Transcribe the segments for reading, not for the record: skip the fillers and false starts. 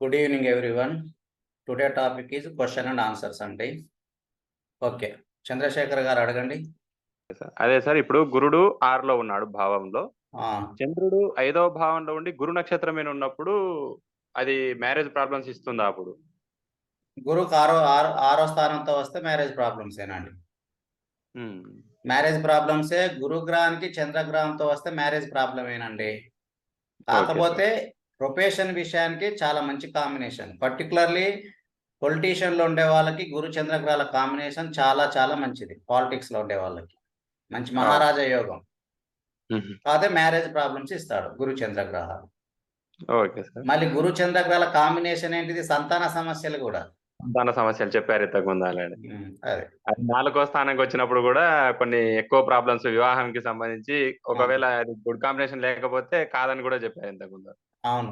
Good evening everyone. Today topic is question and answers అండి. Okay, Chandrasekhar గారు అడగండి. అదే సార్, ఇప్పుడు గురుడు 6లో ఉన్నాడు భావంలో, ఆ, చంద్రుడు 5వ భావంలో ఉండి గురు నక్షత్రం మీద ఉన్నప్పుడు అది మ్యారేజ్ ప్రాబ్లమ్స్ ఇస్తుందా? అప్పుడు గురుకు ఆరో స్థానంతో వస్తే మ్యారేజ్ ప్రాబ్లమ్స్ ఏనండి. ఉమ్, మ్యారేజ్ ప్రాబ్లమ్సే. గురుగ్రహానికి చంద్రగ్రహంతో వస్తే మ్యారేజ్ ప్రాబ్లం ఏనండి. కాకపోతే ప్రొఫెషన్ విషయానికి చాలా మంచి కాంబినేషన్. పర్టికులర్లీ పొలిటీషియన్లో ఉండే వాళ్ళకి గురు చంద్రగ్రహాల కాంబినేషన్ చాలా చాలా మంచిది. పాలిటిక్స్లో ఉండే వాళ్ళకి మంచి మహారాజా యోగం. ఉమ్, కాకపోతే మ్యారేజ్ ప్రాబ్లమ్స్ ఇస్తాడు గురు చంద్రగ్రహాలు. Okay sir. మళ్ళీ గురు చంద్రగ్రహాల కాంబినేషన్ ఏంటిది? సంతాన సమస్యలు కూడా. సంతాన సమస్యలు చెప్పారు ఇంతకుముందు ఆల్రెడీ. అదే అది 4వ స్థానానికి వచ్చినప్పుడు కూడా కొన్ని ఎక్కువ ప్రాబ్లమ్స్ వివాహానికి సంబంధించి, ఒకవేళ అది గుడ్ కాంబినేషన్ లేకపోతే కాదని కూడా చెప్పారు ఇంతకుముందు. అవును.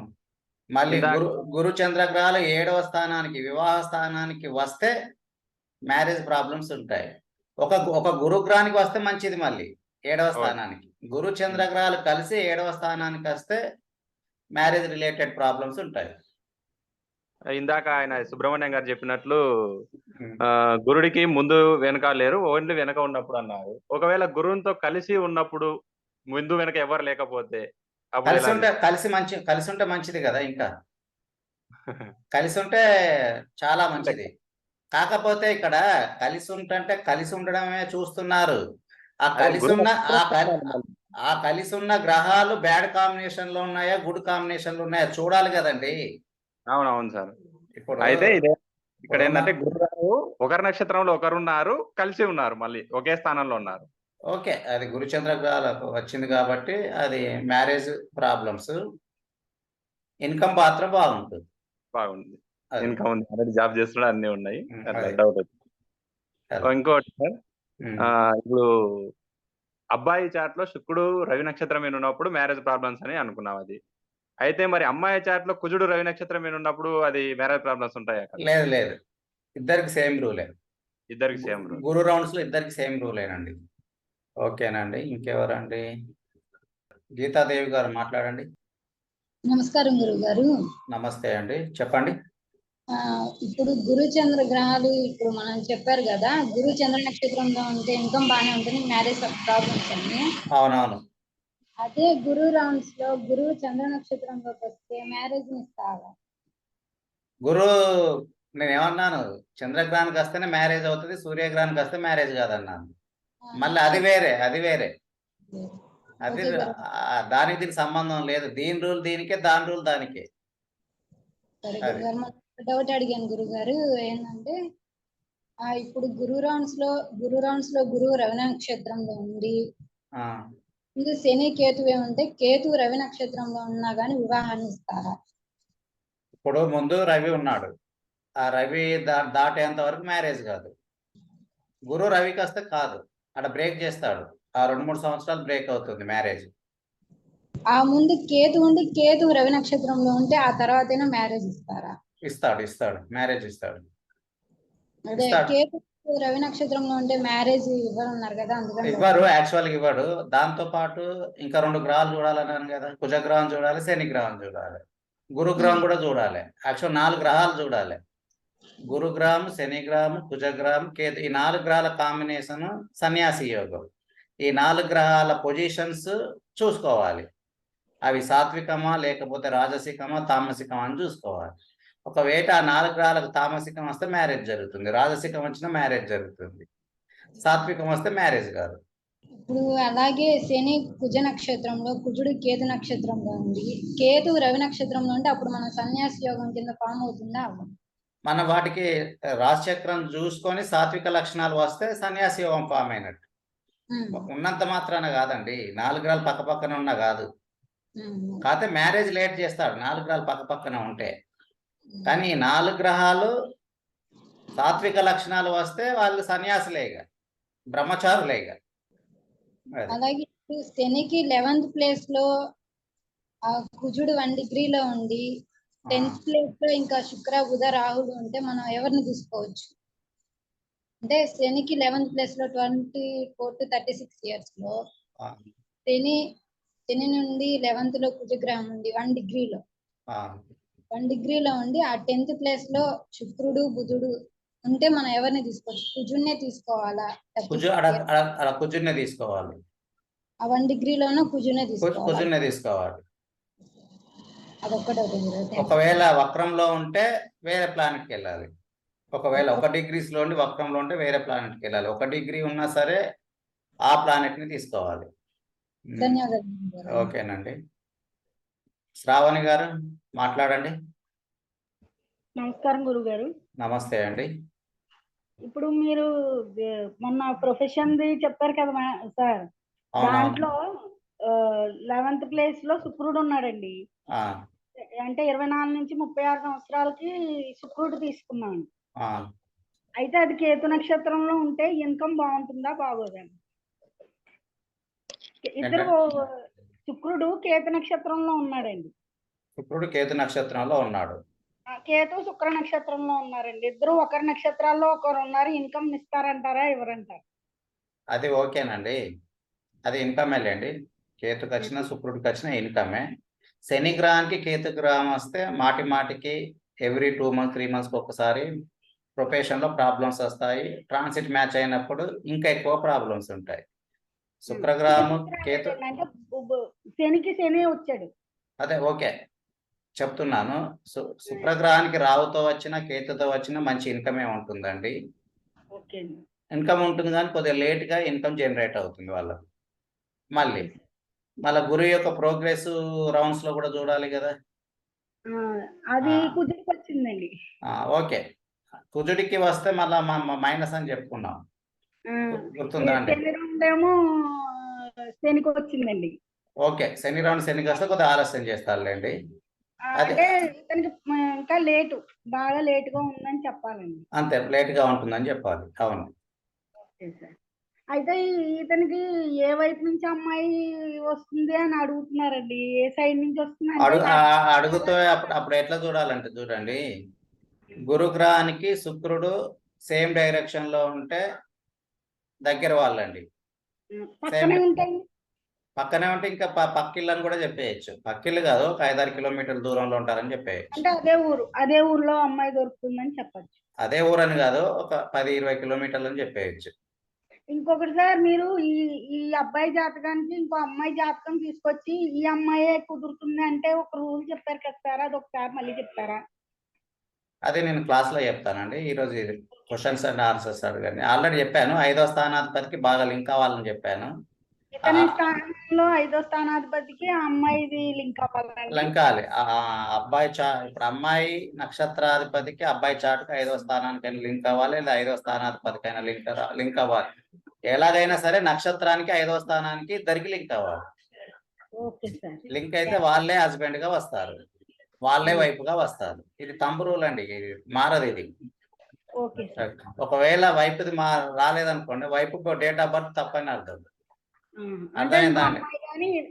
మళ్ళీ ఇందాక గురు చంద్రగ్రహాలు 7వ స్థానానికి వివాహ స్థానానికి వస్తే మ్యారేజ్ ప్రాబ్లమ్స్ ఉంటాయి. ఒక గురుగ్రహానికి వస్తే మంచిది. మళ్ళీ 7వ స్థానానికి గురు చంద్రగ్రహాలు కలిసి 7వ స్థానానికి వస్తే మ్యారేజ్ రిలేటెడ్ ప్రాబ్లమ్స్ ఉంటాయి. ఇందాక ఆయన సుబ్రహ్మణ్యం గారు చెప్పినట్లు గురుడికి ముందు వెనక లేరు, ఓన్లీ వెనక ఉన్నప్పుడు అన్నారు. ఒకవేళ గురువుతో కలిసి ఉన్నప్పుడు ముందు వెనక ఎవరు లేకపోతే అప్పుడు కలిసి ఉంటే మంచిది కదా. ఇంకా కలిసి ఉంటే చాలా మంచిది. కాకపోతే ఇక్కడ కలిసి కలిసి ఉండడమే చూస్తున్నారు. ఆ కలిసి ఉన్న గ్రహాలు బ్యాడ్ కాంబినేషన్ లో ఉన్నాయా, గుడ్ కాంబినేషన్ లో ఉన్నాయా చూడాలి కదండి. అవునవును సార్. ఇప్పుడు అయితే ఇదే ఇక్కడ ఏంటంటే గురుగారు ఒకరి నక్షత్రంలో ఒకరు ఉన్నారు, కలిసి ఉన్నారు, మళ్ళీ ఒకే స్థానంలో ఉన్నారు. ఓకే, అది గురుచంద్ర గ్రహాలకు వచ్చింది కాబట్టి అది మ్యారేజ్ ప్రాబ్లమ్స్. ఇన్కమ్ పాత్ర బాగుంటుంది. ఇన్కమ్ ఉంది, ఆల్రెడీ జాబ్ చేస్తున్నాడు, అన్ని ఉన్నాయి. డౌట్ ఇంకోటి సార్, ఇప్పుడు అబ్బాయి చాట్ లో శుక్రుడు రవి నక్షత్రం మీద ఉన్నప్పుడు మ్యారేజ్ ప్రాబ్లమ్స్ అని అనుకున్నాం. అది అయితే మరి అమ్మాయి చాట్ లో కుజుడు రవి నక్షత్రం మీద ఉన్నప్పుడు అది మ్యారేజ్ ప్రాబ్లమ్స్ ఉంటాయా? లేదు, ఇద్దరికి సేమ్ రూలే. ఇద్దరికి సేమ్ రూల్. గురు రౌండ్స్ లో ఇద్దరికి సేమ్ రూలేనండి. ఓకేనండి. ఇంకెవరండి? గీతాదేవి గారు మాట్లాడండి. నమస్కారం గురువు గారు. నమస్తే అండి, చెప్పండి. ఇప్పుడు గురు చంద్ర గ్రహాలు ఇప్పుడు మనం చెప్పారు కదా, గురు చంద్ర నక్షత్రంలో ఉంటే ఇన్కమ్ బాగానే ఉంటుంది, మ్యారేజ్ ప్రాబ్లమ్స్ అని. అవునవును. అదే గురు రౌండ్స్ లో గురువు చంద్ర నక్షత్రంలోకి వస్తే మ్యారేజ్ ఇస్తారా? నేను ఏమన్నాను? చంద్రగ్రహానికి వస్తేనే మ్యారేజ్ అవుతుంది, సూర్యగ్రహానికి వస్తే మ్యారేజ్ కాదన్నాను. మళ్ళీ అది వేరే అది దానికి దీనికి సంబంధం లేదు. దీని రూల్ దీనికే, దాని రూల్ దానికే. డౌట్ అడిగాను గురుగారు. ఏంటంటే ఇప్పుడు గురు రౌండ్స్ లో గురువు రవి నక్షత్రంలో ఉంది, శని కేతు ఏమంటే కేతు రవి నక్షత్రంలో ఉన్నా గానీ వివాహాన్ని ఇస్తారా? ఇప్పుడు ముందు రవి ఉన్నాడు, ఆ రవి దాటేంత వరకు మ్యారేజ్ కాదు. గురువు రవికి వస్తే కాదు, అక్కడ బ్రేక్ చేస్తాడు. ఆ 2-3 సంవత్సరాలు బ్రేక్ అవుతుంది మ్యారేజ్. ఆ ముందు కేతు ఉండి కేతు రవి నక్షత్రంలో ఉంటే ఆ తర్వాతైనా మ్యారేజ్ ఇస్తారా? ఇస్తాడు, మ్యారేజ్ ఇస్తాడు. అదే కేతు రవి నక్షత్రంలో ఉంటే మ్యారేజ్ ఇవ్వరన్నారు కదా, అందుకని. ఇవ్వరు, యాక్చువల్గా ఇవ్వడు. దాంతో పాటు ఇంకా 2 గ్రహాలు చూడాలన్నాను కదా. కుజగ్రహం చూడాలి, శని గ్రహం చూడాలి, గురుగ్రహం కూడా చూడాలి. యాక్చువల్ 4 గ్రహాలు చూడాలి. గురుగ్రహం, శనిగ్రహం, కుజగ్రహం, కేతు, ఈ 4 గ్రహాల కాంబినేషన్ సన్యాసి యోగం. ఈ 4 గ్రహాల పొజిషన్స్ చూసుకోవాలి. అవి సాత్వికమా లేకపోతే రాజసికమా తామసికమా అని చూసుకోవాలి. ఒకవేళ ఆ 4 గ్రహాలకు తామసికం వస్తే మ్యారేజ్ జరుగుతుంది, రాజసికం వచ్చినా మ్యారేజ్ జరుగుతుంది, సాత్వికం వస్తే మ్యారేజ్ కాదు. ఇప్పుడు అలాగే శని కుజ నక్షత్రంలో, కుజుడు కేతు నక్షత్రంలో ఉంది, కేతు రవి నక్షత్రంలో ఉంటే అప్పుడు మన సన్యాసి యోగం కింద ఫామ్ అవుతుందా? మన వాటికి రాశిచక్రం చూసుకొని సాత్విక లక్షణాలు వస్తే సన్యాసి యోగం ఫామ్ అయినట్టు. ఉన్నంత మాత్రాన కాదండి, 4 గ్రహాలు పక్క పక్కన ఉన్నా కాదు. కాకపోతే మ్యారేజ్ లేట్ చేస్తాడు 4 గ్రహాలు పక్క పక్కన ఉంటే. కానీ 4 గ్రహాలు సాత్విక లక్షణాలు వస్తే వాళ్ళు సన్యాసులేగా, బ్రహ్మచారులేగా. అలాగే శనికి 11th ప్లేస్ లో కుజుడు 1 డిగ్రీలో ఉండి 10th ప్లేస్ లో ఇంకా శుక్ర బుధ రాహుడు ఉంటే మనం ఎవరిని తీసుకోవచ్చు? అంటే శనికి 11th ప్లేస్ లో 24 to 36 ఇయర్స్ లో శని నుండి 11th లో కుజగ్రహం ఉంది 1 డిగ్రీలో. 1 డిగ్రీలో ఉండి ఆ 10th ప్లేస్ లో శుక్రుడు బుధుడు ఉంటే మనం ఎవరిని తీసుకోవచ్చు? కుజుడినే తీసుకోవాలా? కుజుడిని తీసుకోవాలి. ఆ 1 డిగ్రీలోనూ కుజుడినే తీసుకోవాలా? కుజుడిని తీసుకోవాలి. అదొక్కటే. ఒకవేళ వక్రంలో ఉంటే వేరే ప్లానెట్కి వెళ్ళాలి. ఒకవేళ 1 degrees లో ఉండి వక్రంలో ఉంటే వేరే ప్లానెట్కి వెళ్ళాలి. 1 degree ఉన్నా సరే ఆ ప్లానెట్ ని తీసుకోవాలి. ధన్యవాదాలు. ఓకేనండి. శ్రావణి గారు మాట్లాడండి. నమస్కారం గురుగారు. నమస్తే అండి. ఇప్పుడు మీరు మొన్న ప్రొఫెషన్ ది చెప్పారు కదా సార్, దాంట్లో 11th ప్లేస్ లో శుక్రుడు ఉన్నాడండి. అంటే 24 నుంచి 36 సంవత్సరాలకి శుక్రుడు తీసుకున్నాను. అయితే అది కేతు నక్షత్రంలో ఉంటే ఇన్కమ్ బాగుంటుందా బాగోదండి? ఇద్దరు శుక్రుడు కేతు నక్షత్రంలో ఉన్నాడండి. శుక్రుడు కేతు నక్షత్రంలో ఉన్నాడు. కేతు శుక్ర నక్షత్రంలో ఉన్నారండి. ఇద్దరు ఒకరి నక్షత్రాల్లో ఒకరు ఉన్నారు. ఇన్కమ్ ఇస్తారంటారా ఇవ్వరంటారా? అది ఓకేనండి, అది ఇన్కమే లేండి. కేతుకి వచ్చిన శుక్రుడికి వచ్చిన ఇన్కమే. శని గ్రహానికి కేతు గ్రహం వస్తే మాటికి ఎవ్రీ 2 months 3 months ఒకసారి ప్రొఫెషన్ లో ప్రాబ్లమ్స్ వస్తాయి. ట్రాన్సిట్ మ్యాచ్ అయినప్పుడు ఇంకా ఎక్కువ ప్రాబ్లమ్స్ ఉంటాయి. శుక్రగ్రహము కేతు అంటే శనికి శని వచ్చాడు. అదే ఓకే చెప్తున్నాను. శుక్రగ్రహానికి రావుతో వచ్చిన కేతుతో వచ్చిన మంచి ఇన్కమే ఉంటుందండి. ఇన్కమ్ ఉంటుంది కానీ కొద్దిగా లేట్ గా ఇన్కమ్ జనరేట్ అవుతుంది వాళ్ళకు. మళ్ళీ గురువు యొక్క ప్రోగ్రెస్ రౌండ్స్ లో కూడా చూడాలి కదా. అది కుజుడికి వచ్చిందండి. ఓకే, కుజుడికి వస్తే మళ్ళా మైనస్ అని చెప్పుకున్నాం, గుర్తుందా అండి? ఏమో శనికి వచ్చిందండి. ఓకే, శని రౌండ్ శనికి వస్తే కొద్దిగా ఆలస్యం చేస్తారులేండి. అంటే ఇంకా లేటు, బాగా లేట్ గా ఉందని చెప్పాలండి. అంతే, లేట్ గా ఉంటుందని చెప్పాలి. అవును. అయితే ఇతనికి ఏ వైపు నుంచి అమ్మాయి వస్తుంది అని అడుగుతున్నారండి. ఏ సైడ్ నుంచి వస్తుంది అడుగుతూ అప్పుడు ఎట్లా చూడాలంటే చూడండి, గురుగ్రహానికి శుక్రుడు సేమ్ డైరెక్షన్ లో ఉంటే దగ్గర వాళ్ళండి. పక్కనే ఉంటే ఇంకా పక్కిళ్ళని కూడా చెప్పేయచ్చు. పక్కిళ్ళు కాదు, ఒక 5-6 kilometers దూరంలో ఉంటారని చెప్పేయచ్చు. అంటే అదే ఊర్లో అమ్మాయి దొరుకుతుందని చెప్పచ్చు. అదే ఊరని కాదు, ఒక 10-20 kilometers అని చెప్పేయచ్చు. ఇంకొకటి సార్, మీరు ఈ అబ్బాయి జాతకానికి ఇంకో అమ్మాయి జాతకం తీసుకొచ్చి ఈ అమ్మాయే కుదురుతుంది అంటే ఒక రూల్ చెప్పారు కదా సార్, అది ఒకసారి మళ్ళీ చెప్తారా? అదే నేను క్లాస్ లో చెప్తానండి. ఈరోజు క్వశ్చన్స్ అండ్ ఆన్సర్స్ అడగండి. ఆల్రెడీ చెప్పాను, 5వ స్థానాధిపతికి బాగా లింక్ అవ్వాలని చెప్పాను. ఇతని స్థానంలో 5వ స్థానాధిపతికి ఆ అమ్మాయిది లింక్ అవ్వాలి. అబ్బాయి ఇప్పుడు అమ్మాయి నక్షత్రాధిపతికి అబ్బాయి చాటుకు 5వ స్థానానికైనా లింక్ అవ్వాలి, లేదా 5వ స్థానాధిపతికైనా లింక్ అవ్వాలి. ఎలాగైనా సరే నక్షత్రానికి 5వ స్థానానికి ఇద్దరికి లింక్ అవ్వాలి. లింక్ అయితే వాళ్ళే హస్బెండ్ గా వస్తారు, వాళ్ళే వైపుగా వస్తారు. ఇది తంబు రూల్ అండి, ఇది మారదు. ఇది ఒకవేళ వైపుది రాలేదనుకోండి, వైపు డేట్ ఆఫ్ బర్త్ తప్పని అర్థం. అర్థమైందండి?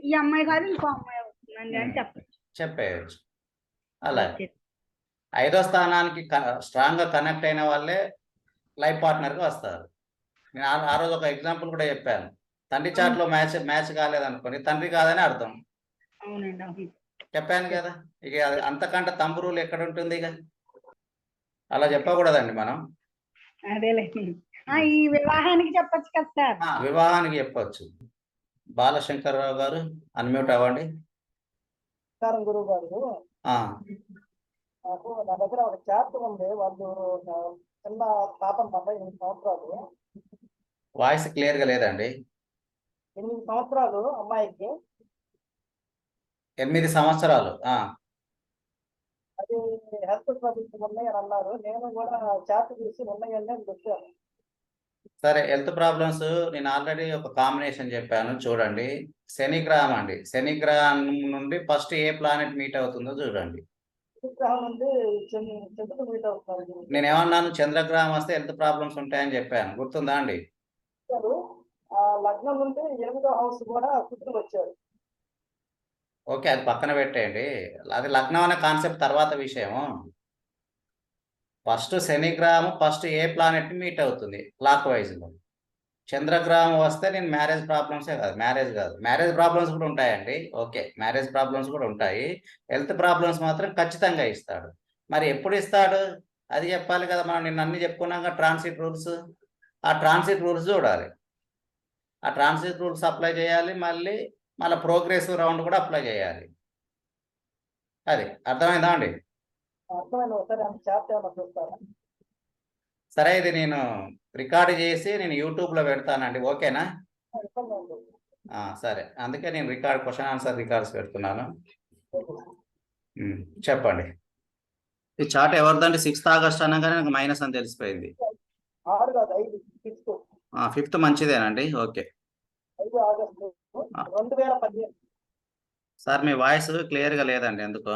ఈ అమ్మాయి కాదు ఇంకో అమ్మాయి అవుతుందండి అని చెప్పేయచ్చు. అలాగే 5వ స్థానానికి స్ట్రాంగ్ గా కనెక్ట్ అయిన వాళ్ళే లైఫ్ పార్ట్నర్ గా వస్తారు. నేను ఆ రోజు ఒక ఎగ్జాంపుల్ కూడా చెప్పాను. తండ్రి చాట్లో మ్యాచ్ కాలేదనుకోండి, తండ్రి కాదని అర్థం. చెప్పాను కదా. ఇక అంతకంటే తంబు రూల్ ఎక్కడ ఉంటుంది? ఇక అలా చెప్పకూడదండి మనం. ఈ వివాహానికి చెప్పచ్చు కదా సార్? వివాహానికి చెప్పచ్చు. బాలశంకర్రావు గారు అన్మ్యూట్ అవ్వండి. గురువు గారు, నా దగ్గర ఒక చార్ట్ ఉంది. వాళ్ళు చిన్న పాప 48 సంవత్సరాలు. వాయిస్ క్లియర్ గా లేదండి. 8 సంవత్సరాలు అమ్మాయికి. 8 సంవత్సరాలు. అది హెల్త్ ప్రాబ్లమ్స్ ఉన్నాయని అన్నారు. నేను కూడా చార్ట్ చూసి ఉన్నాయని అని చెప్పాను. సరే, హెల్త్ ప్రాబ్లమ్స్ నేను ఆల్రెడీ ఒక కాంబినేషన్ చెప్పాను చూడండి. శని గ్రహం అండి, శని గ్రహం నుండి ఫస్ట్ ఏ ప్లానెట్ మీట్ అవుతుందో చూడండి. నేను ఏమన్నాను? చంద్రగ్రహం వస్తే హెల్త్ ప్రాబ్లమ్స్ ఉంటాయని చెప్పాను, గుర్తుందా అండి? లగ్నం నుండి 8వ హౌస్ కూడా శుక్రుడు వచ్చాడు. ఓకే, అది పక్కన పెట్టేయండి. అది లగ్నం అనే కాన్సెప్ట్ తర్వాత విషయము. ఫస్ట్ శని గ్రహం ఫస్ట్ ఏ ప్లానెట్ మీట్ అవుతుంది క్లాక్ వైజ్ లో? చంద్రగ్రహం వస్తే నేను మ్యారేజ్ ప్రాబ్లమ్సే కాదు, మ్యారేజ్ ప్రాబ్లమ్స్ కూడా ఉంటాయండి. ఓకే, మ్యారేజ్ ప్రాబ్లమ్స్ కూడా ఉంటాయి. హెల్త్ ప్రాబ్లమ్స్ మాత్రం ఖచ్చితంగా ఇస్తాడు. మరి ఎప్పుడు ఇస్తాడు అది చెప్పాలి కదా. మనం నిన్న అన్ని చెప్పుకున్నాక ట్రాన్సిట్ రూల్స్, ఆ ట్రాన్సిట్ రూల్స్ చూడాలి. ఆ ట్రాన్సిట్ రూల్స్ అప్లై చేయాలి, మళ్ళీ ప్రోగ్రెసివ్ రౌండ్ కూడా అప్లై చేయాలి. అది అర్థమైందా అండి? అర్థమైంది. ఒకసారి అంత చాప్టర్ ఏమన్నా చూస్తారా? సరే, ఇది నేను రికార్డు చేసి నేను యూట్యూబ్లో పెడతానండి, ఓకేనా? ఇబ్బంది ఉంది. సరే, అందుకే నేను క్వశ్చన్ ఆన్సర్ రికార్డ్స్ పెడుతున్నాను. చెప్పండి. ఈ చార్ట్ ఎవరిదండి? 6th ఆగస్ట్ అనగానే నాకు మైనస్ అని తెలిసిపోయింది. 6 కాదు 5, 6. 5th మంచిదేనండి. Okay 5 August 2015. సార్, మీ వాయిస్ క్లియర్గా లేదండి, ఎందుకో.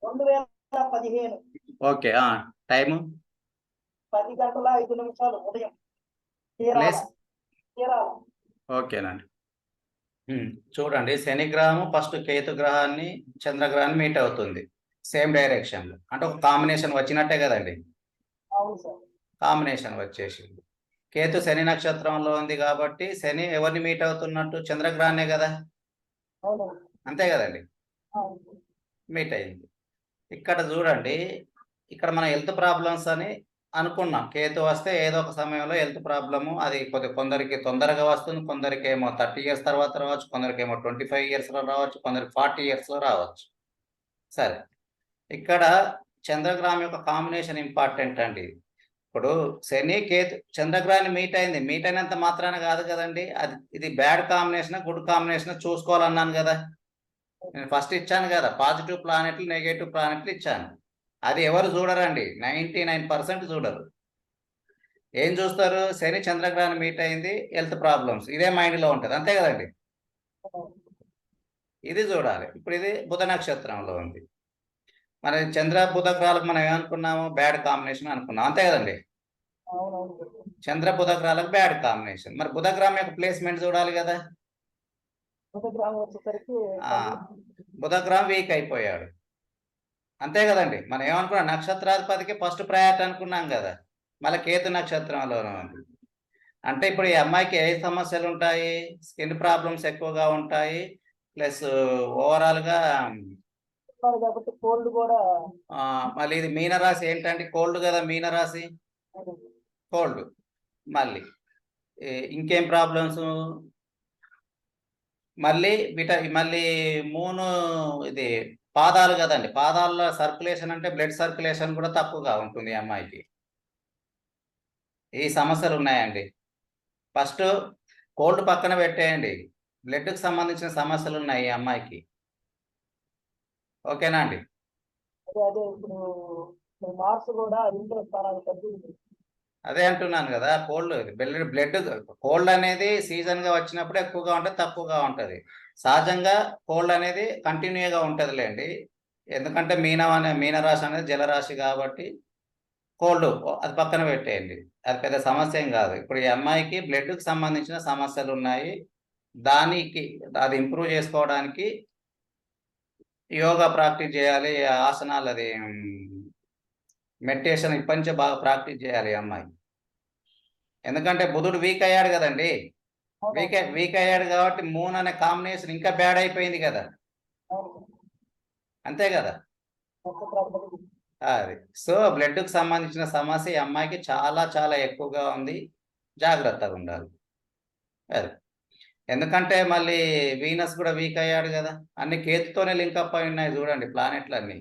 2015 ఓకే, టైము 10:05 ఉదయం. ప్లేస్ చీరాల. ఓకేనండి. చూడండి, శనిగ్రహము ఫస్ట్ కేతు గ్రహాన్ని చంద్రగ్రహాన్ని మీట్ అవుతుంది సేమ్ డైరెక్షన్లో. అంటే ఒక కాంబినేషన్ వచ్చినట్టే కదండి. అవును సార్. కాంబినేషన్ వచ్చేసింది. కేతు శని నక్షత్రంలో ఉంది కాబట్టి శని ఎవరిని మీట్ అవుతున్నట్టు? చంద్రగ్రహాన్నే కదా, అవును. అంతే కదండి, అవును. మీట్ అయింది. ఇక్కడ చూడండి, ఇక్కడ మన హెల్త్ ప్రాబ్లమ్స్ అని అనుకున్నాం. కేతు వస్తే ఏదో ఒక సమయంలో హెల్త్ ప్రాబ్లము, అది కొందరికి తొందరగా వస్తుంది, కొందరికి ఏమో 30 years తర్వాత రావచ్చు, కొందరికి ఏమో 25 yearsలో రావచ్చు, కొందరికి 40 yearsలో రావచ్చు. సరే, ఇక్కడ చంద్రగ్రహం యొక్క కాంబినేషన్ ఇంపార్టెంట్ అండి. ఇప్పుడు శని కేతు చంద్రగ్రహాన్ని మీట్ అయినంత మాత్రాన కాదు కదండి. ఇది బ్యాడ్ కాంబినేషన్ గుడ్ కాంబినేషన్ చూసుకోవాలన్నాను కదా. నేను ఫస్ట్ ఇచ్చాను కదా, పాజిటివ్ ప్లానెట్లు నెగటివ్ ప్లానెట్లు ఇచ్చాను. అది ఎవరు చూడరండి, 99% చూడరు. ఏం చూస్తారు? శని చంద్రగ్రహాన్ని మీట్ అయింది, హెల్త్ ప్రాబ్లమ్స్, ఇదే మైండ్లో ఉంటుంది, అంతే కదండి. ఇది చూడాలి. ఇప్పుడు ఇది బుధ నక్షత్రంలో ఉంది. మరి చంద్ర బుధ గ్రహాలకు మనం ఏమనుకున్నాము? బ్యాడ్ కాంబినేషన్ అనుకున్నాం, అంతే కదండి. చంద్ర బుధ గ్రహాలకు బ్యాడ్ కాంబినేషన్. మరి బుధ గ్రహం యొక్క ప్లేస్మెంట్ చూడాలి కదా. బుధగ్రహం వచ్చేసరికి బుధ గ్రహం వీక్ అయిపోయాడు, అంతే కదండి. మనం ఏమనుకున్నాం? నక్షత్రాధిపతికి ఫస్ట్ ప్రయారిటీ అనుకున్నాం కదా. మళ్ళీ కేతు నక్షత్రంలోనే ఉంది. అంటే ఇప్పుడు ఈ అమ్మాయికి ఏ సమస్యలు ఉంటాయి? స్కిన్ ప్రాబ్లమ్స్ ఎక్కువగా ఉంటాయి, ప్లస్ ఓవరాల్గా కాబట్టి కోల్డ్ కూడా. మళ్ళీ ఇది మీనరాశి ఏంటంటే కోల్డ్ కదా, మీనరాశి కోల్డ్. మళ్ళీ ఇంకేం ప్రాబ్లమ్స్? మళ్ళీ మూను ఇది పాదాలు కదండి. పాదాల్లో సర్క్యులేషన్ అంటే బ్లడ్ సర్క్యులేషన్ కూడా తక్కువగా ఉంటుంది ఈ అమ్మాయికి. ఈ సమస్యలు ఉన్నాయండి. ఫస్ట్ కోల్డ్ పక్కన పెట్టేయండి, బ్లడ్కి సంబంధించిన సమస్యలు ఉన్నాయి ఈ అమ్మాయికి, ఓకేనా అండి. అదే ఇప్పుడు మార్క్స్ కూడా 2 స్థానాలు తగ్గింది. అదే అంటున్నాను కదా, బ్లడ్ కోల్డ్ అనేది సీజన్గా వచ్చినప్పుడు ఎక్కువగా ఉంటుంది, తక్కువగా ఉంటుంది. సహజంగా కోల్డ్ అనేది కంటిన్యూగా ఉంటుందిలేండి. ఎందుకంటే మీనరాశి అనేది జలరాశి కాబట్టి కోల్డ్ అది పక్కన పెట్టేయండి, అది పెద్ద సమస్య ఏం కాదు. ఇప్పుడు ఈ అమ్మాయికి బ్లడ్కి సంబంధించిన సమస్యలు ఉన్నాయి. దానికి అది ఇంప్రూవ్ చేసుకోవడానికి యోగా ప్రాక్టీస్ చేయాలి, ఆసనాలు, అది మెడిటేషన్ ఇప్పటి నుంచే బాగా ప్రాక్టీస్ చేయాలి ఈ అమ్మాయి. ఎందుకంటే బుధుడు వీక్ అయ్యాడు కదండి. వీక్ అయ్యాడు కాబట్టి మూన్ అనే కాంబినేషన్ ఇంకా బ్యాడ్ అయిపోయింది కదా, అంతే కదా. అది సో బ్లడ్కి సంబంధించిన సమస్య ఈ అమ్మాయికి చాలా చాలా ఎక్కువగా ఉంది, జాగ్రత్తగా ఉండాలి. అది ఎందుకంటే మళ్ళీ వీనస్ కూడా వీక్ అయ్యాడు కదా, అన్ని కేతుతోనే లింకప్ అయి ఉన్నాయి చూడండి ప్లానెట్లు అన్ని.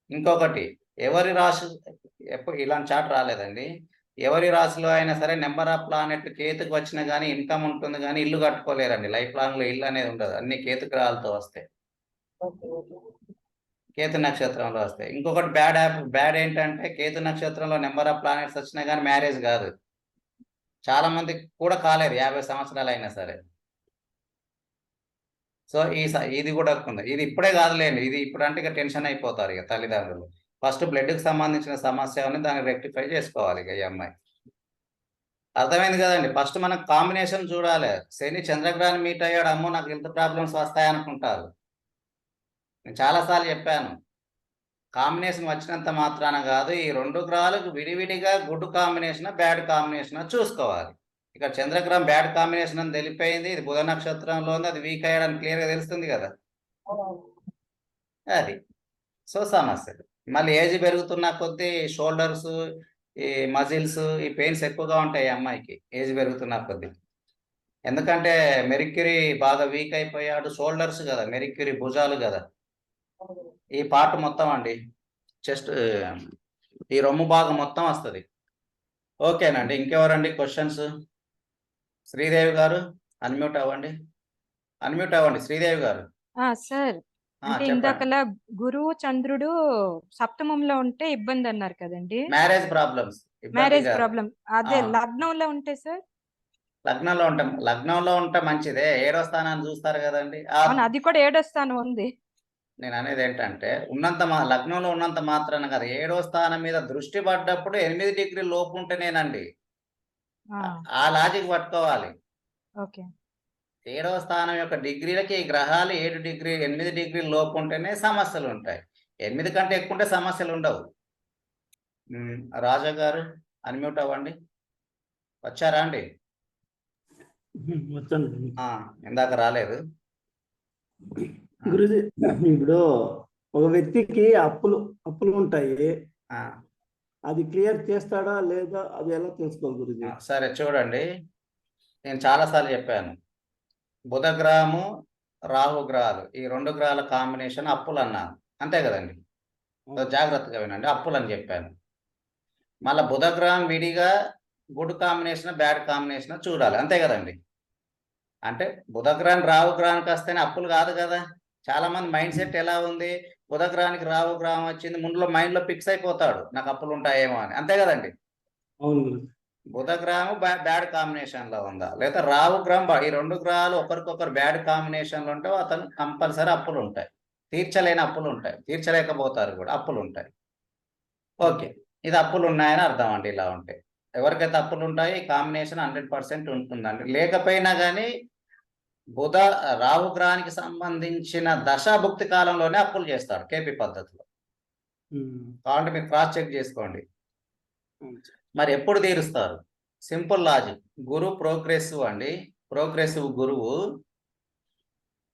ఇంకొకటి, ఎవరి రాశి ఎప్పుడు ఇలాంటి చాట్ రాలేదండి. ఎవరి రాశిలో అయినా సరే నెంబర్ ఆఫ్ ప్లానెట్ కేతుకు వచ్చినా కానీ ఇన్కమ్ ఉంటుంది, కానీ ఇల్లు కట్టుకోలేరండి. లైఫ్ లాంగ్లో ఇల్లు అనేది ఉండదు, అన్ని కేతు గ్రహాలతో వస్తాయి, కేతు నక్షత్రంలో వస్తాయి. ఇంకొకటి బ్యాడ్ ఏంటంటే కేతు నక్షత్రంలో నెంబర్ ఆఫ్ ప్లానెట్స్ వచ్చినా కానీ మ్యారేజ్ కాదు. చాలా మందికి కూడా కాలేదు 50 సంవత్సరాలు అయినా సరే. సో ఇది కూడా ఉంది. ఇది ఇప్పుడే కాదులేండి, ఇది ఇప్పుడు అంటే ఇక టెన్షన్ అయిపోతారు ఇక తల్లిదండ్రులు. ఫస్ట్ బ్లడ్కి సంబంధించిన సమస్య ఉంది, దాన్ని రెక్టిఫై చేసుకోవాలి ఇక ఈ అమ్మాయి. అర్థమైంది కదండి. ఫస్ట్ మనం కాంబినేషన్ చూడాలి. శని చంద్రగ్రహాన్ని మీట్ అయ్యాడు, అమ్మో నాకు హెల్త్ ప్రాబ్లమ్స్ వస్తాయనుకుంటారు. నేను చాలాసార్లు చెప్పాను, కాంబినేషన్ వచ్చినంత మాత్రాన కాదు, ఈ 2 గ్రహాలకు విడివిడిగా గుడ్ కాంబినేషన్ బ్యాడ్ కాంబినేషన్ చూసుకోవాలి. ఇక్కడ చంద్రగ్రహం బ్యాడ్ కాంబినేషన్ అని తెలిపోయింది, ఇది బుధ నక్షత్రంలో ఉంది, అది వీక్ అయ్యడానికి క్లియర్ గా తెలుస్తుంది కదా. అది సో సమస్యలు. మళ్ళీ ఏజ్ పెరుగుతున్న కొద్దీ షోల్డర్స్, ఈ మజిల్స్, ఈ పెయిన్స్ ఎక్కువగా ఉంటాయి ఈ అమ్మాయికి ఏజ్ పెరుగుతున్న కొద్దీ. ఎందుకంటే మెరిక్యూరీ బాగా వీక్ అయిపోయాడు, షోల్డర్స్ కదా, మెరిక్యూరీ భుజాలు కదా, ఈ పార్ట్ మొత్తం అండి, చెస్ట్, ఈ రొమ్ము భాగం మొత్తం వస్తుంది. ఓకేనండి. ఇంకెవరండి క్వశ్చన్స్? శ్రీదేవి గారు అన్మ్యూట్ అవ్వండి, అన్మ్యూట్ అవ్వండి శ్రీదేవి గారు. సార్ అంటే చెప్పండి. ఇందాకలా గురువు చంద్రుడు సప్తమంలో ఉంటే ఇబ్బంది అన్నారు కదండి. మ్యారేజ్ ప్రాబ్లమ్స్, మ్యారేజ్ ప్రాబ్లం అదే లగ్నంలో ఉంటే సార్. లగ్నంలో ఉంటే మంచిదే, 7వ స్థానాన్ని చూస్తారు కదండి. అవును, అది కూడా 7వ స్థానం ఉంది. నేను అనేది ఏంటంటే లగ్నంలో ఉన్నంత మాత్రాన కదా, 7వ స్థానం మీద దృష్టి పడ్డప్పుడు 8 డిగ్రీల లోపు ఉంటేనేనండి. ఆ లాజిక్ పట్టుకోవాలి. ఓకే. 7వ స్థానం యొక్క డిగ్రీలకి ఈ గ్రహాలు 8 డిగ్రీల లోపు ఉంటేనే సమస్యలు ఉంటాయి. 8 కంటే ఎక్కువ ఉంటే సమస్యలు ఉండవు. రాజా గారు అన్మ్యూట్ అవ్వండి. వచ్చారా అండి? ఇందాక రాలేదు. గురుజీ, ఇప్పుడు ఒక వ్యక్తికి అప్పులు ఉంటాయి, అది క్లియర్ చేస్తాడా లేదా, అది ఎలా తెలుసుకోవాలి గురుజీ? సరే చూడండి, నేను చాలాసార్లు చెప్పాను, బుధ గ్రహము రాహు గ్రహాలు, ఈ 2 గ్రహాల కాంబినేషన్ అప్పులు అన్నాను, అంతే కదండి. జాగ్రత్తగా వినండి, అప్పులు అని చెప్పాను. మళ్ళీ బుధ గ్రహం విడిగా గుడ్ కాంబినేషన్ బ్యాడ్ కాంబినేషన్ చూడాలి, అంతే కదండి. అంటే బుధ గ్రహం రాహు గ్రహానికి వస్తేనే అప్పులు కాదు కదా. చాలా మంది మైండ్ సెట్ ఎలా ఉంది, బుధ గ్రహానికి రాహు గ్రహం వచ్చింది, మైండ్లో ఫిక్స్ అయిపోతాడు, నాకు అప్పులు ఉంటాయేమో అని, అంతే కదండి. బుధ గ్రహం బ్యాడ్ కాంబినేషన్ లో ఉందా, లేదా రాహు గ్రహం, ఈ 2 గ్రహాలు ఒకరికొకరు బ్యాడ్ కాంబినేషన్ లో ఉంటే అతను కంపల్సరీ అప్పులు ఉంటాయి, తీర్చలేని అప్పులు ఉంటాయి, తీర్చలేకపోతారు కూడా, అప్పులు ఉంటాయి. ఓకే, ఇది అప్పులు ఉన్నాయని అర్థం అండి. ఇలా ఉంటే ఎవరికైతే అప్పులు ఉంటాయి ఈ కాంబినేషన్ 100% ఉంటుందండి. లేకపోయినా కానీ బుధ రాహు గ్రహానికి సంబంధించిన దశాభుక్తి కాలంలోనే అప్పులు చేస్తాడు కేపీ పద్ధతిలో. కాబట్టి మీరు క్రాస్ చెక్ చేసుకోండి. మరి ఎప్పుడు తీరుస్తారు? సింపుల్ లాజిక్, గురు ప్రోగ్రెసివ్ అండి, ప్రోగ్రెసివ్ గురువు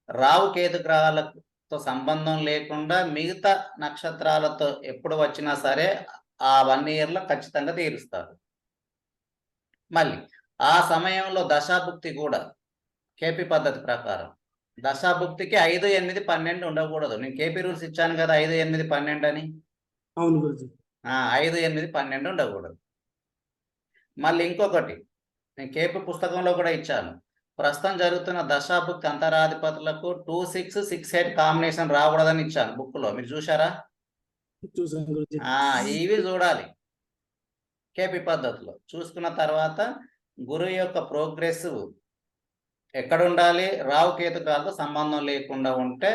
రాహు కేతు గ్రహాలతో సంబంధం లేకుండా మిగతా నక్షత్రాలతో ఎప్పుడు వచ్చినా సరే ఆ 1 ఇయర్లో ఖచ్చితంగా తీరుస్తారు. మళ్ళీ ఆ సమయంలో దశాభుక్తి కూడా కేపీ పద్ధతి ప్రకారం దశాభుక్తికి 5, 8, 12 ఉండకూడదు. నేను కేపీ రూల్స్ ఇచ్చాను కదా, 5, 8, 12 అని. అవును గురుజీ. 5, 8, 12 ఉండకూడదు. మళ్ళీ ఇంకొకటి నేను కేపీ పుస్తకంలో కూడా ఇచ్చాను, ప్రస్తుతం జరుగుతున్న దశాభుక్తి అంతరాధిపతులకు 2, 6, 6, 8 కాంబినేషన్ రాకూడదని ఇచ్చాను బుక్ లో, మీరు చూసారా? చూసాను గురుజీ. ఇవి చూడాలి కేపీ పద్ధతిలో. చూసుకున్న తర్వాత గురువు యొక్క ప్రోగ్రెసివ్ ఎక్కడ ఉండాలి, రాహు కేతు గ్రహాలతో సంబంధం లేకుండా ఉంటే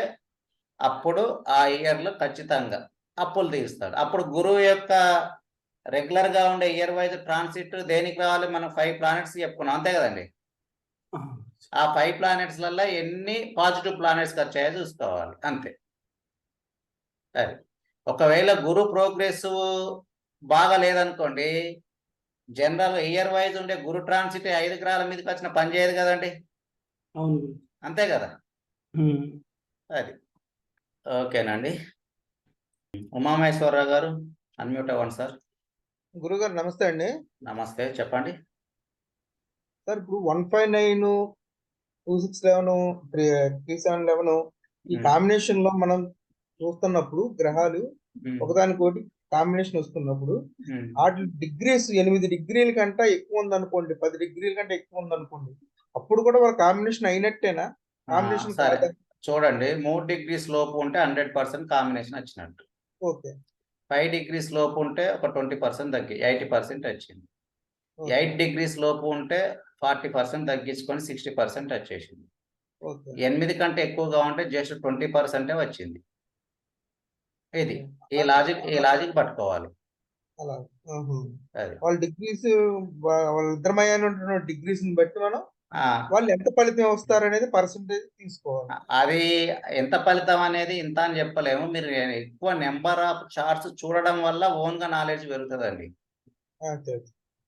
అప్పుడు ఆ ఇయర్లో ఖచ్చితంగా అప్పులు తీరుస్తాడు. అప్పుడు గురువు యొక్క రెగ్యులర్ గా ఉండే ఇయర్ వైజ్ ట్రాన్సిట్ దేనికి రావాలి, మనం 5 ప్లానెట్స్ చెప్పుకున్నాం, అంతే కదండి. ఆ 5 ప్లానెట్స్ లలో ఎన్ని పాజిటివ్ ప్లానెట్స్ వచ్చాయో చూసుకోవాలి, అంతే. సరే, ఒకవేళ గురు ప్రోగ్రెసివ్ బాగా లేదనుకోండి, జనరల్ ఇయర్ వైజ్ ఉండే గురు ట్రాన్సిట్ 5 గ్రహాల మీదకి వచ్చిన పని చేయదు కదండి. అవును, అంతే కదా. అది ఓకేనండి. ఉమామహేశ్వరరావు గారు అన్మ్యూట్ అవ్వండి సార్. గురుగారు నమస్తే అండి. నమస్తే, చెప్పండి సార్. ఇప్పుడు 159, 2611, 3711 ఈ కాంబినేషన్ లో మనం చూస్తున్నప్పుడు గ్రహాలు ఒకదానికోటి కాంబినేషన్ వస్తున్నప్పుడు వాటి డిగ్రీస్ 8 డిగ్రీల కంటే ఎక్కువ ఉందనుకోండి, 10 డిగ్రీల కంటే ఎక్కువ ఉందనుకోండి, అప్పుడు కూడా వాళ్ళ కాంబినేషన్ అయినట్టేనా? కాంబినేషన్ చూడండి, 3 degrees లోపు ఉంటే 100% కాంబినేషన్ వచ్చినట్టు. ఓకే. 5 degrees లోపు ఉంటే ఒక 20% తగ్గి 80% వచ్చింది. 8 degrees లోపు ఉంటే 40% తగ్గించుకొని 60% వచ్చేసింది. 8 కంటే ఎక్కువగా ఉంటే జస్ట్ 20% వచ్చింది. ఇది ఈ లాజిక్ పట్టుకోవాలి. వాళ్ళ డిగ్రీస్, వాళ్ళ ఇద్దరమయ్యాన డిగ్రీస్ బట్టి మనం వాళ్ళు ఎంత ఫలితం వస్తారు అనేది పర్సంటేజ్ తీసుకోవాలి. అది ఎంత ఫలితం అనేది ఇంత అని చెప్పలేము. మీరు ఎక్కువ నెంబర్ ఆఫ్ చార్ట్స్ చూడడం వల్ల ఓన్ గా నాలెడ్జ్ పెరుగుతుందండి. అంతే.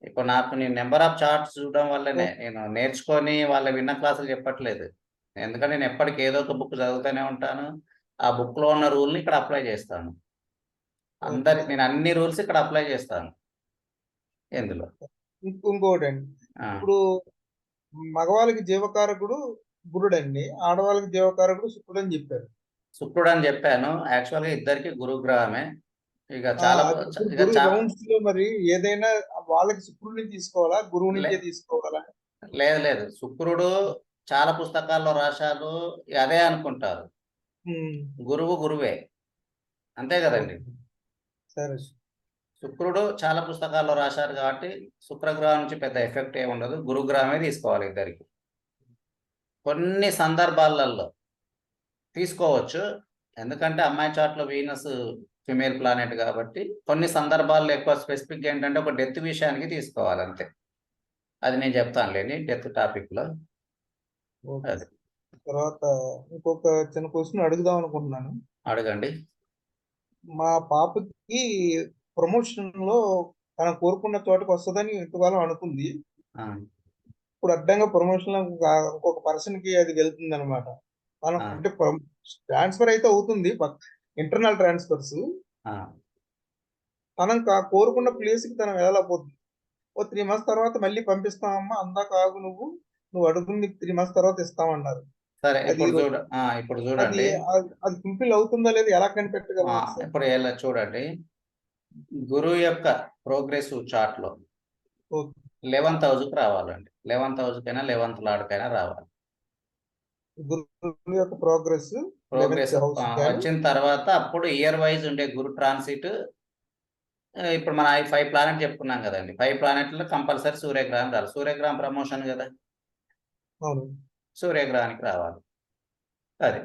ఇప్పుడు నేను నెంబర్ ఆఫ్ చార్ట్స్ చూడడం వల్లనే నేను నేర్చుకొని వాళ్ళ విన్న క్లాసులు చెప్పట్లేదు. ఎందుకంటే నేను ఎప్పటికీ ఏదో ఒక బుక్ చదువుతూనే ఉంటాను. ఆ బుక్ లో ఉన్న రూల్ ని ఇక్కడ అప్లై చేస్తాను. నేను అన్ని రూల్స్ ఇక్కడ అప్లై చేస్తాను ఎందులో. ఇంకోటి అండి, ఇప్పుడు మగవాళ్ళకి జీవకారకుడు గురుడండి, ఆడవాళ్ళకి జీవకారకుడు శుక్రుడు అని చెప్పారు. శుక్రుడు అని చెప్పాను. యాక్చువల్ గా ఇద్దరికి గురుగ్రహమే. ఇక చాలా రౌండ్స్ లో మరి ఏదైనా వాళ్ళకి శుక్రుడిని తీసుకోవాలా, గురువు నుంచే తీసుకోవాలా? లేదు, శుక్రుడు చాలా పుస్తకాల్లో రాశారు, అదే అనుకుంటారు. గురువు గురువే, అంతే కదండి. సరే. శుక్రుడు చాలా పుస్తకాల్లో రాశారు కాబట్టి శుక్రగ్రహం నుంచి పెద్ద ఎఫెక్ట్ ఏమి ఉండదు. గురుగ్రహమే తీసుకోవాలి ఇద్దరికి. కొన్ని సందర్భాలలో తీసుకోవచ్చు, ఎందుకంటే అమ్మాయి చార్ట్లో వీనస్ ఫిమేల్ ప్లానెట్ కాబట్టి కొన్ని సందర్భాల్లో ఎక్కువ స్పెసిఫిక్ ఏంటంటే ఒక డెత్ విషయానికి తీసుకోవాలి అంతే. అది నేను చెప్తాను లేని డెత్ టాపిక్ లో. అది తర్వాత ఇంకొక చిన్న క్వశ్చన్ అడుగుదాం అనుకుంటున్నాను. అడగండి. మా పాపకి ప్రమోషన్ లో తన కోరుకున్న చోటకు వస్తుందని ఇంతకాలం అనుకుంది. ఇప్పుడు అడ్డంగా ప్రమోషన్ లో ఇంకొక పర్సన్ కి అది వెళ్తుంది అనమాట. అంటే ట్రాన్స్ఫర్ అయితే అవుతుంది, ఇంటర్నల్ ట్రాన్స్ఫర్స్. తన కోరుకున్న ప్లేస్ కి తను వెళ్ళలేకపోతుంది. ఓ 3 months తర్వాత మళ్ళీ పంపిస్తామమ్మా, అందాక ఆగు, నువ్వు అడుగుంది 3 months తర్వాత ఇస్తామన్నారు. సరే, ఇప్పుడు చూడండి అది ఫుల్ఫిల్ అవుతుందా లేదా ఎలా కనిపెట్టగలరు? ఇప్పుడు ఎలా చూడండి, గురువు యొక్క ప్రోగ్రెసివ్ చార్ట్ లో 11th house కి రావాలండి. 11th house కైనా 11th lord కైనా రావాలి. గురువు యొక్క ప్రోగ్రెస్ వచ్చిన తర్వాత అప్పుడు ఇయర్ వైజ్ ఉండే గురు ట్రాన్సిట్. ఇప్పుడు మన 5 ప్లానెట్ చెప్పుకున్నాం కదండి. 5 ప్లానెట్లో కంపల్సరీ సూర్యగ్రహం రావాలి. సూర్యగ్రహం ప్రమోషన్ కదా, సూర్యగ్రహానికి రావాలి. అది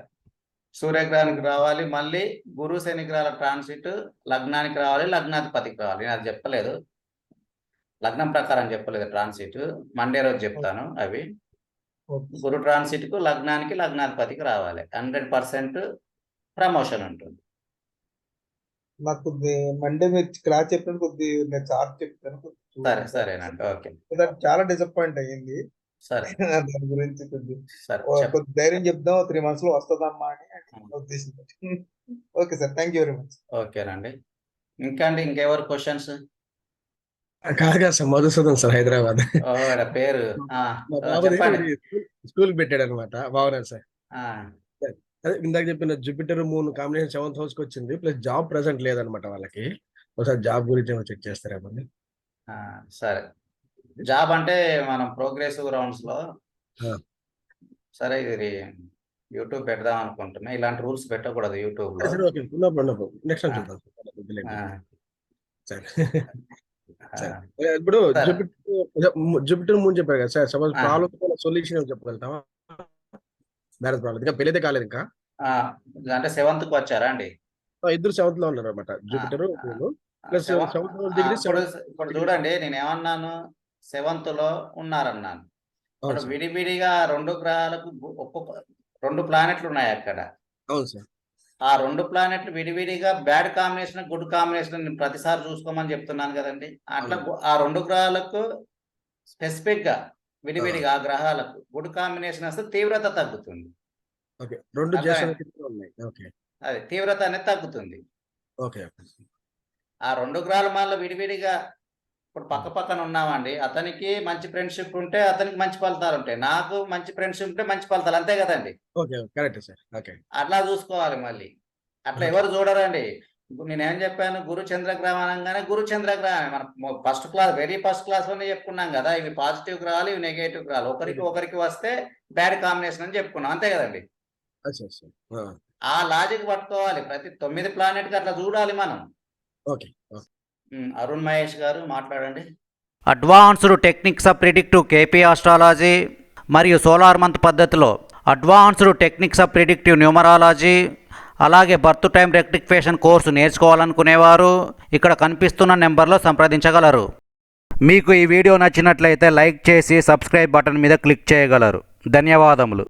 సూర్యగ్రహానికి రావాలి. మళ్ళీ గురు శని గ్రహాల ట్రాన్సిట్ లగ్నానికి రావాలి, లగ్నాధిపతికి రావాలి. నేను అది చెప్పలేదు, లగ్నం ప్రకారం చెప్పలేదు ట్రాన్సిట్, మండే రోజు చెప్తాను. అవి గురు ట్రాన్సిట్ కు లగ్నానికి లగ్నాధిపతికి రావాలి. 100% ప్రమోషన్ ఉంటుంది. నాకు మండే మీరు క్లాస్ చెప్పిన కొద్దిగా చార్ట్ చెప్తాను. సరేనండి, ఓకే. చాలా డిసప్పాయింట్ అయ్యింది. సరే, దాని గురించి కొద్ది ధైర్యం చెప్దాం, 3 months లో వస్తుందమ్మా అని ఉద్దేశం. Okay sir, thank you very much. ఓకేనండి. ఇంకా అండి, ఇంకెవరు క్వశ్చన్స్? కాదు సార్, మధుసూదన్ సార్, హైదరాబాద్. పేరు స్కూల్ పెట్టాడు అనమాట. బాగున్నాను సార్. అదే ఇందాక చెప్పిన Jupiter moon combination 7th house కి వచ్చింది, ప్లస్ జాబ్ ప్రెసెంట్ లేదనమాట వాళ్ళకి. ఒకసారి జాబ్ గురించి ఏమో చెక్ చేస్తారేమో. సరే, జాబ్ అంటే మనం ప్రోగ్రెసివ్ రౌండ్స్ లో సరే ఇది యూట్యూబ్ పెడదాం అనుకుంటున్నా. ఇలాంటి రూల్స్ పెట్టకూడదు యూట్యూబ్ లో. ఇప్పుడు జూపిటర్ మూన్ చెప్పారు కదా సార్, సపోజ్ ప్రాబ్లమ్ సొల్యూషన్ చెప్పగలుగుతామా? మ్యారేజ్ ప్రాబ్లం ఇంకా పెళ్ళైతే కాలేదు ఇంకా, అంటే 7th కి వచ్చారా అండి? ఇద్దరు 7th లో ఉన్నారు అనమాట, జూపిటర్ ప్లస్ 7th డిగ్రీ. ఇప్పుడు చూడండి, నేను ఏమన్నాను, 7th లో ఉన్నారన్నాను. విడివిడిగా 2 గ్రహాలకు ఒక్కొక్క 2 ప్లానెట్లు ఉన్నాయి అక్కడ. అవును సార్. ఆ 2 ప్లానెట్లు విడివిడిగా బ్యాడ్ కాంబినేషన్, గుడ్ కాంబినేషన్ నేను ప్రతిసారి చూసుకోమని చెప్తున్నాను కదండి. అట్లా ఆ 2 గ్రహాలకు స్పెసిఫిక్ గా విడివిడిగా ఆ గ్రహాలకు గుడ్ కాంబినేషన్ వస్తే తీవ్రత తగ్గుతుంది. అది తీవ్రత అనేది తగ్గుతుంది. ఆ 2 గ్రహాల మళ్ళీ విడివిడిగా ఇప్పుడు పక్క పక్కన ఉన్నామండి, అతనికి మంచి ఫ్రెండ్షిప్ ఉంటే అతనికి మంచి ఫలితాలు ఉంటాయి, నాకు మంచి ఫ్రెండ్షిప్ ఉంటే మంచి ఫలితాలు, అంతే కదండి. అట్లా చూసుకోవాలి. మళ్ళీ అట్లా ఎవరు చూడరండి. నేనేం చెప్పాను, గురు చంద్రగ్రహం అనగానే గురు చంద్రగ్రహం మనం వెరీ ఫస్ట్ క్లాస్ లోనే చెప్పుకున్నాం కదా, ఇవి పాజిటివ్ గ్రహాలు, ఇవి నెగటివ్ గ్రహాలు. ఒకరికి వస్తే బ్యాడ్ కాంబినేషన్ అని చెప్పుకున్నాం, అంతే కదండి. ఆ లాజిక్ పట్టుకోవాలి. ప్రతి 9 ప్లానెట్ కి అట్లా చూడాలి మనం. అరుణ్ మహేష్ గారు మాట్లాడండి. Advanced techniques of predictive KP astrology మరియు సోలార్ మంత్ పద్ధతిలో advanced techniques of predictive numerology, అలాగే బర్త్ టైం రెక్టిఫికేషన్ కోర్సు నేర్చుకోవాలనుకునేవారు ఇక్కడ కనిపిస్తున్న నెంబర్లో సంప్రదించగలరు. మీకు ఈ వీడియో నచ్చినట్లయితే లైక్ చేసి సబ్స్క్రైబ్ బటన్ మీద క్లిక్ చేయగలరు. ధన్యవాదములు.